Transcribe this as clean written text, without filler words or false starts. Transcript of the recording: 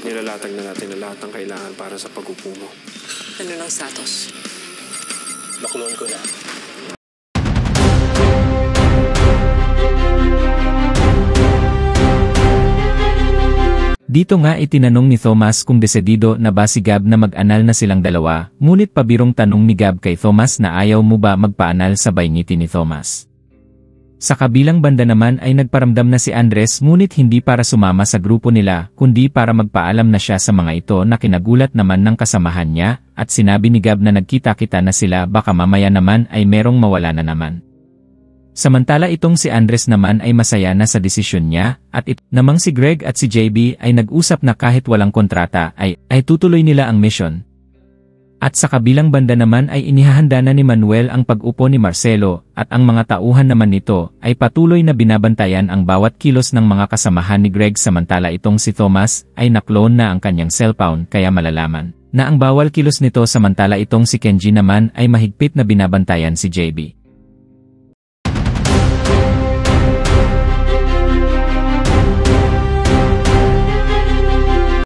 Nilalatag na natin ang lahat ng kailangan para sa pag-upo mo. Ano ng status? Nakulon ko na. Dito nga itinanong ni Thomas kung desedido na ba si Gab na mag-anal na silang dalawa, ngunit pabirong tanong ni Gab kay Thomas na ayaw mo ba magpaanal, sabay ngiti ni Thomas. Sa kabilang banda naman ay nagparamdam na si Andres, ngunit hindi para sumama sa grupo nila, kundi para magpaalam na siya sa mga ito na kinagulat naman ng kasamahan niya, at sinabi ni Gab na nagkita-kita na sila, baka mamaya naman ay merong mawala na naman. Samantala itong si Andres naman ay masaya na sa desisyon niya, at namang si Greg at si JB ay nag-usap na kahit walang kontrata ay tutuloy nila ang mission. At sa kabilang banda naman ay inihahanda na ni Manuel ang pag-upo ni Marcelo, at ang mga tauhan naman nito ay patuloy na binabantayan ang bawat kilos ng mga kasamahan ni Greg, samantala itong si Thomas ay naklone na ang kanyang cellphone kaya malalaman na ang bawal kilos nito, samantala itong si Kenji naman ay mahigpit na binabantayan si JB.